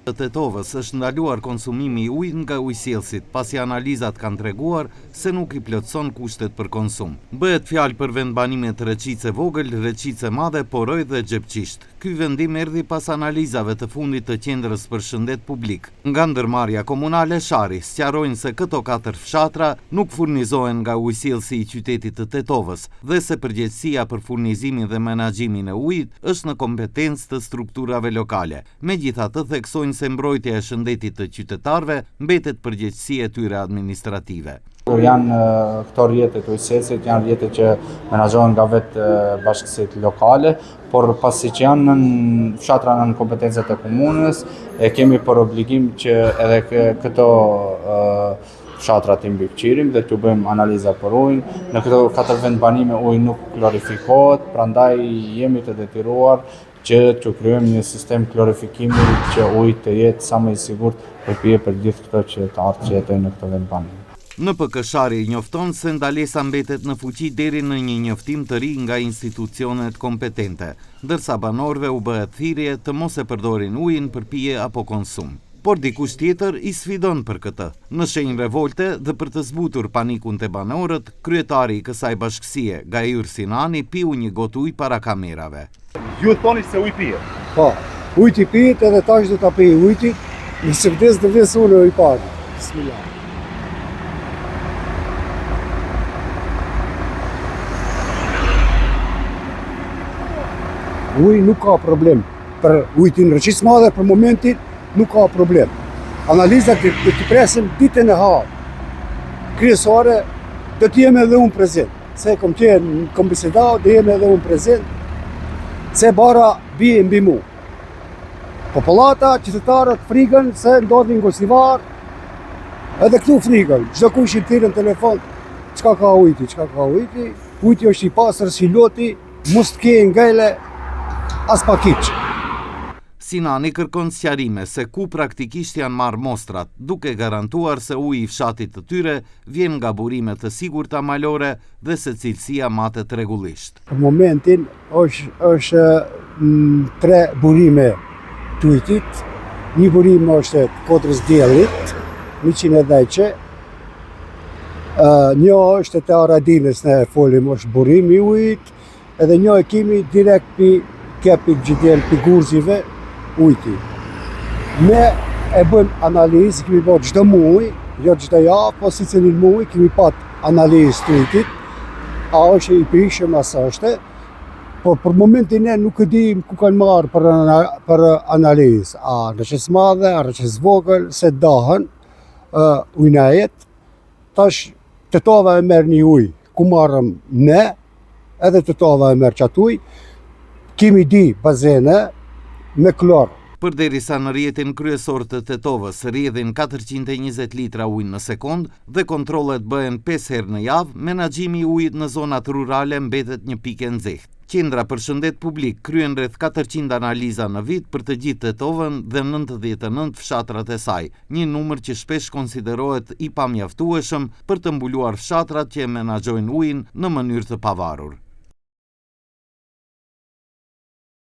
Të Tetovës është ndaluar konsumimi i ujit nga ujësjellësit, pasi analizat kanë treguar se nuk i plotëson kushtet për konsum. Bëhet fjalë për vendbanime të Reçicë e Vogël, Reçicë e Madhe, Poroj dhe Xhepçisht. Ky vendim erdhi pas analizave të fundit të Qendrës për Shëndet Publik. Nga ndërmarrja komunale Shari sqarojnë se këto 4 fshatra nuk furnizohen nga ujësjellësi i qytetit të Tetovës dhe se përgjegjësia për furnizimin dhe menaxhimin e ujit është në kompetencë të strukturave lokale. Megjithatë, theksojnë se mbrojtja e shëndetit të qytetarëve mbetet përgjegjësi e tyre administrative. Janë këto rrjetet ujësjellësit, janë rrjete që menaxhohen nga vetë bashkësitë lokale, por pasi që janë në fshatra në kompetencët e komunës, kemi për obligim që edhe këto fshatra të mbikëqirim dhe të bëjmë analiza për ujin. Në këto 4 vendbanime uji nuk klorifikohet, prandaj jemi të detyruar që të kryejmë një sistem klorifikimi që uji të jetë sa më i sigurt për pije për gjithë këto qytetarë që jetojnë në këto vendbanime. NPK Shari njofton se ndalesa mbetet në fuqi deri në një njoftim të ri nga institucionet kompetente, ndërsa banorëve u bëhet thirrje të mos e përdorin ujin për pije apo konsum. Por dikush tjetër i sfidon për këtë. Në shenjë revolte dhe për të zbutur panikun te banorët, kryetari i kësaj bashkësie, Gair Sinani, piu një gotë ujë para kamerave. Ju thoni se ujë pije? Po, ujë pijet edhe tash do ta pij ujin, nëse vdes do vdes unë ujë pa. Bismillah. Uji nuk ka problem, për ujin Reçicë së Madhe për momentin nuk ka problem. Analizat do t'i presim ditën e hadh. Kryesore do të jem edhe unë prezent. Se kom bisedau, do jem edhe unë prezent. Se bara bie mbi mu. Popullata, qytetarët frikën se ndodhin Gosivar, edhe këtu frikën. Çdo kush i thirrën telefon, çka ka uji, çka ka uji. Uji është i pastër si loti, mos të kenë ngele as pa kiç. Sinani kërkon sqarime se ku praktikisht janë marrë mostrat, duke garantuar se uji i fshatit të tyre vjen nga burime të sigurta malore dhe se cilësia matet rregullisht. Për momentin është 3 burime të ujit, një burim është Kodrës Diellit, 110, një është te Aradinës ne folim është burim i ujit, edhe një e kemi direkt pi kepi Gjidel pi Gurzive ujti. Ne e bëjmë analizë, kemi bërë çdo muaj, jo çdo javë, po si cilin muaj kemi pat analizë të ujtit, a është i prishëm as është, po për momentin ne nuk e dim ku kanë marrë për analizë, a Reçicë së Madhe, a Reçicë Vogël, se dahen ujnajet, tash Tetova e merr një ujë, ku marrëm ne, edhe Tetova e merr çat ujë. Kemi di bazene me klor. Përderisa në rrjetin kryesor të Tetovës rrjedhin 420 litra ujë në sekond dhe kontrollet bëhen 5 herë në javë, menaxhimi i ujit në zonat rurale mbetet një pikë e nxehtë. Qendra për Shëndet Publik kryen rreth 400 analiza në vit për të gjithë Tetovën dhe 99 fshatrat e saj, një numër që shpesh konsiderohet i pamjaftueshëm për të mbuluar fshatrat që menaxhojnë ujin në mënyrë të pavarur.